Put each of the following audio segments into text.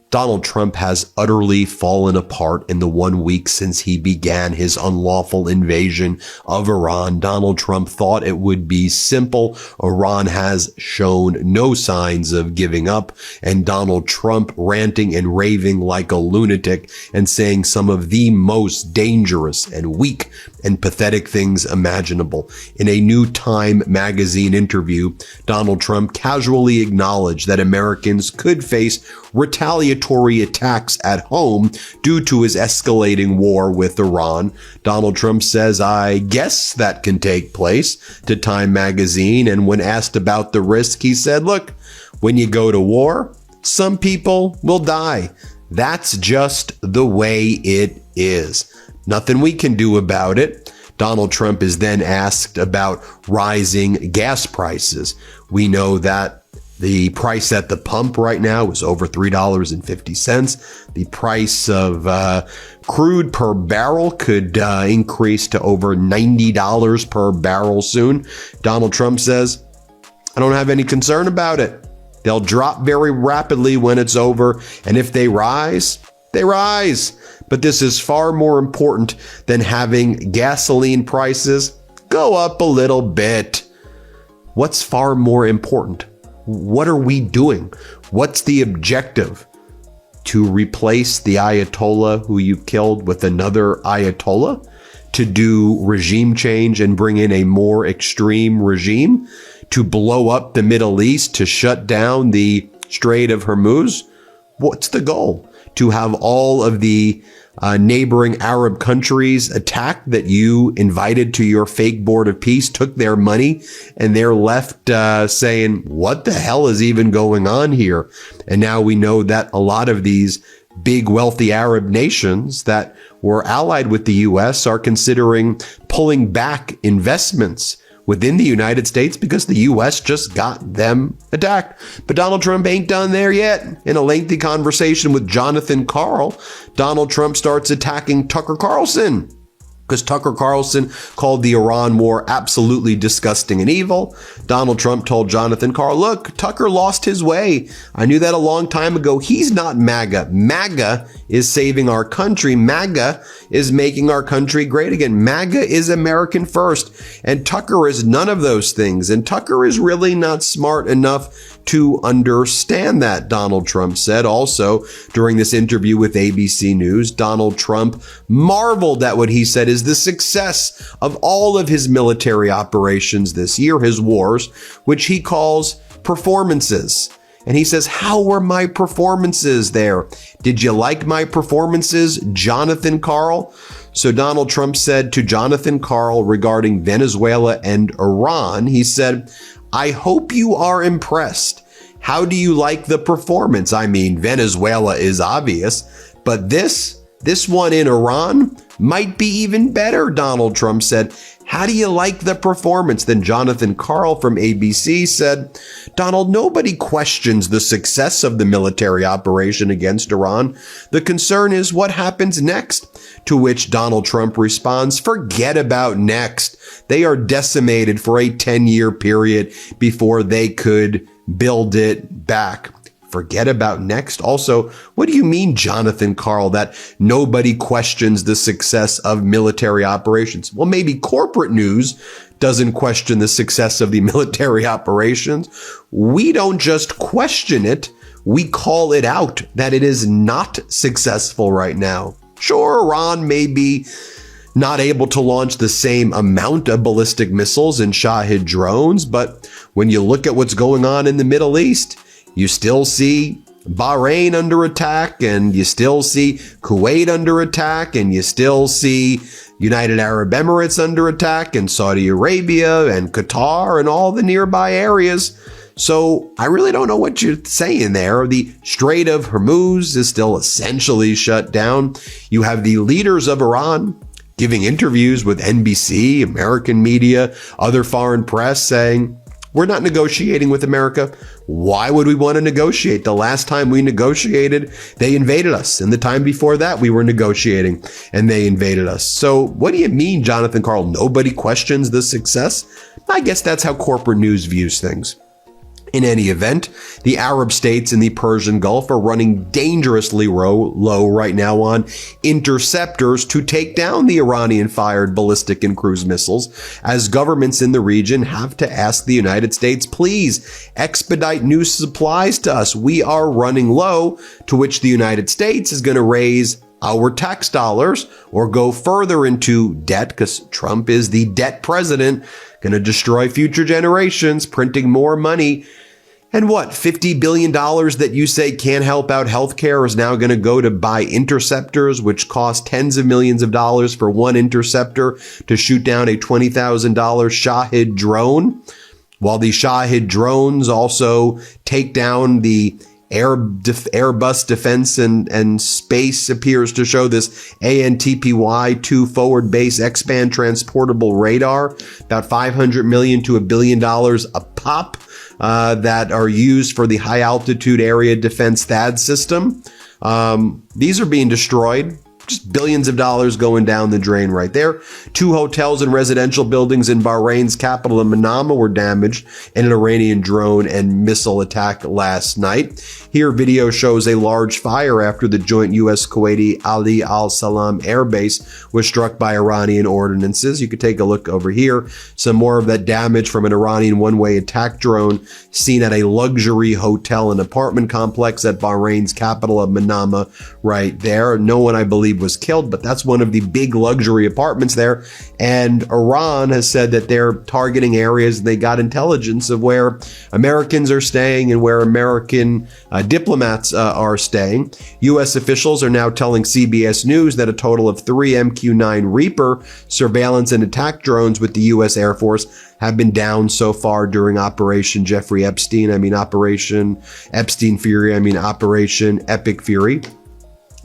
Donald Trump has utterly fallen apart in the 1 week since he began his unlawful invasion of Iran. Donald Trump thought it would be simple. Iran has shown no signs of giving up, and Donald Trump ranting and raving like a lunatic and saying some of the most dangerous and weak and pathetic things imaginable. In a New Time magazine interview, Donald Trump casually acknowledged that Americans could face retaliatory attacks at home due to his escalating war with Iran. Donald Trump says, "I guess that can take place," to Time magazine. And when asked about the risk, he said, "Look, when you go to war, some people will die. That's just the way it is. Nothing we can do about it." Donald Trump is then asked about rising gas prices. We know that the price at the pump right now is over $3.50. The price of crude per barrel could increase to over $90 per barrel soon. Donald Trump says, "I don't have any concern about it. They'll drop very rapidly when it's over. And if they rise, they rise. But this is far more important than having gasoline prices go up a little bit." What's far more important? What are we doing? What's the objective? To replace the Ayatollah who you killed with another Ayatollah? To do regime change and bring in a more extreme regime? To blow up the Middle East? To shut down the Strait of Hormuz? What's the goal? To have all of the neighboring Arab countries attack that you invited to your fake board of peace, took their money, and they're left saying, what the hell is even going on here? And now we know that a lot of these big wealthy Arab nations that were allied with the U.S. are considering pulling back investments within the United States because the U.S. just got them attacked. But Donald Trump ain't done there yet. In a lengthy conversation with Jonathan Karl, Donald Trump starts attacking Tucker Carlson, because Tucker Carlson called the Iran war absolutely disgusting and evil. Donald Trump told Jonathan Karl, "Look, Tucker lost his way. I knew that a long time ago. He's not MAGA. MAGA is saving our country. MAGA is making our country great again. MAGA is American first. And Tucker is none of those things. And Tucker is really not smart enough to understand that," Donald Trump said. Also, during this interview with ABC News, Donald Trump marveled at what he said is the success of all of his military operations this year, his wars, which he calls performances. And he says, "How were my performances there? Did you like my performances, Jonathan Karl?" So Donald Trump said to Jonathan Karl regarding Venezuela and Iran, he said, "I hope you are impressed. How do you like the performance? I mean, Venezuela is obvious, but this one in Iran might be even better," Donald Trump said. "How do you like the performance?" Then Jonathan Karl from ABC said, "Donald, nobody questions the success of the military operation against Iran. The concern is what happens next." To which Donald Trump responds, "Forget about next. They are decimated for a 10-year period before they could build it back." Forget about next? Also, what do you mean, Jonathan Karl, that nobody questions the success of military operations? Well, maybe corporate news doesn't question the success of the military operations. We don't just question it. We call it out that it is not successful right now. Sure, Iran may be not able to launch the same amount of ballistic missiles and Shahed drones, but when you look at what's going on in the Middle East, you still see Bahrain under attack, and you still see Kuwait under attack, and you still see United Arab Emirates under attack, and Saudi Arabia and Qatar and all the nearby areas. So I really don't know what you're saying there. The Strait of Hormuz is still essentially shut down. You have the leaders of Iran giving interviews with NBC, American media, other foreign press saying, "We're not negotiating with America. Why would we want to negotiate? The last time we negotiated, they invaded us. And the time before that, we were negotiating and they invaded us." So what do you mean, Jonathan Karl? Nobody questions the success? I guess that's how corporate news views things. In any event, the Arab states in the Persian Gulf are running dangerously low right now on interceptors to take down the Iranian-fired ballistic and cruise missiles, as governments in the region have to ask the United States, please expedite new supplies to us. We are running low, to which the United States is going to raise our tax dollars or go further into debt, because Trump is the debt president, going to destroy future generations, printing more money. And what, $50 billion that you say can't help out healthcare is now going to go to buy interceptors, which cost tens of millions of dollars for one interceptor to shoot down a $20,000 Shahid drone, while the Shahid drones also take down the Airbus Defense and Space appears to show this ANTPY-2 forward base X-band transportable radar, about $500 million to $1 billion a pop, that are used for the high altitude area defense THAAD system. These are being destroyed. Just billions of dollars going down the drain right there. 2 hotels and residential buildings in Bahrain's capital of Manama were damaged in an Iranian drone and missile attack last night. Here, video shows a large fire after the joint U.S.-Kuwaiti Ali Al Salam Air Base was struck by Iranian ordinances. You could take a look over here. Some more of that damage from an Iranian one-way attack drone seen at a luxury hotel and apartment complex at Bahrain's capital of Manama right there. No one, I believe, was killed, but that's one of the big luxury apartments there. And Iran has said that they're targeting areas, and they got intelligence of where Americans are staying and where American diplomats are staying. U.S. officials are now telling CBS News that a total of 3 MQ-9 Reaper surveillance and attack drones with the U.S. Air Force have been down so far during Operation Operation Epstein Fury, Operation Epic Fury.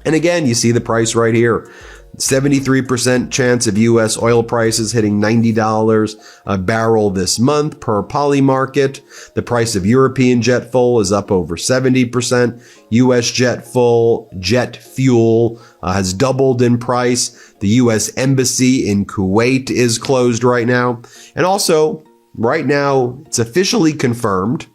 And again, you see the price right here. 73% chance of U.S. oil prices hitting $90 a barrel this month per Polymarket. The price of European jet fuel is up over 70%. U.S. jet fuel has doubled in price. The U.S. Embassy in Kuwait is closed right now. And also, right now, it's officially confirmed,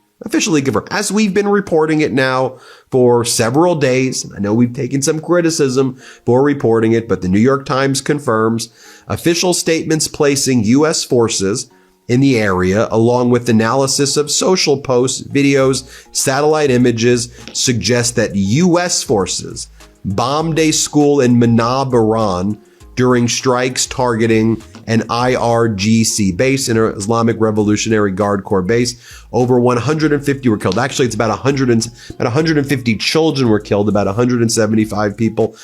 as we've been reporting it now for several days. I know we've taken some criticism for reporting it, but the New York Times confirms official statements placing U.S. forces in the area, along with analysis of social posts, videos, satellite images, suggest that U.S. forces bombed a school in Manab, Iran, during strikes targeting an IRGC base, an Islamic Revolutionary Guard Corps base. Over 150 were killed. Actually, it's about 150 children were killed. About 175 people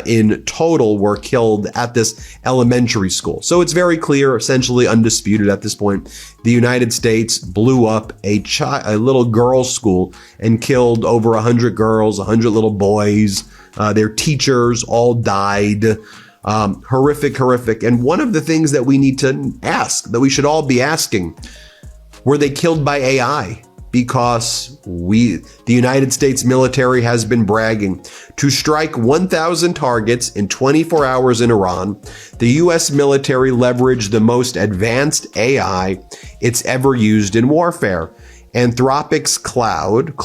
in total were killed at this elementary school. So it's very clear, essentially undisputed at this point. The United States blew up a little girls' school and killed over 100 girls, 100 little boys. Their teachers all died. Horrific. And one of the things that we need to ask, that we should all be asking, were they killed by AI? Because the United States military has been bragging to strike 1,000 targets in 24 hours in Iran. The U.S. military leveraged the most advanced AI it's ever used in warfare. Anthropic's Claude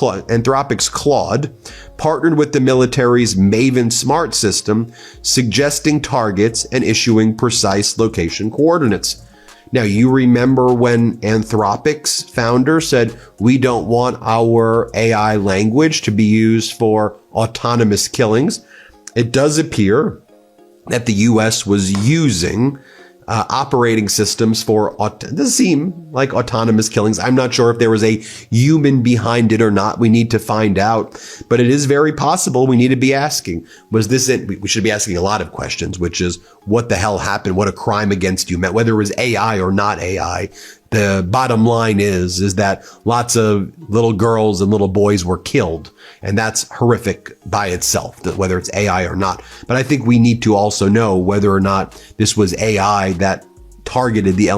partnered with the military's Maven Smart system, suggesting targets and issuing precise location coordinates. Now, you remember when Anthropic's founder said, we don't want our AI language to be used for autonomous killings. It does appear that the U.S. was using operating systems for, it doesn't seem like autonomous killings. I'm not sure if there was a human behind it or not. We need to find out, but it is very possible. We need to be asking, was this it? We should be asking a lot of questions, which is what the hell happened? What a crime against humanity, whether it was AI or not AI. The bottom line is that lots of little girls and little boys were killed, and that's horrific by itself, whether it's AI or not. But I think we need to also know whether or not this was AI that targeted the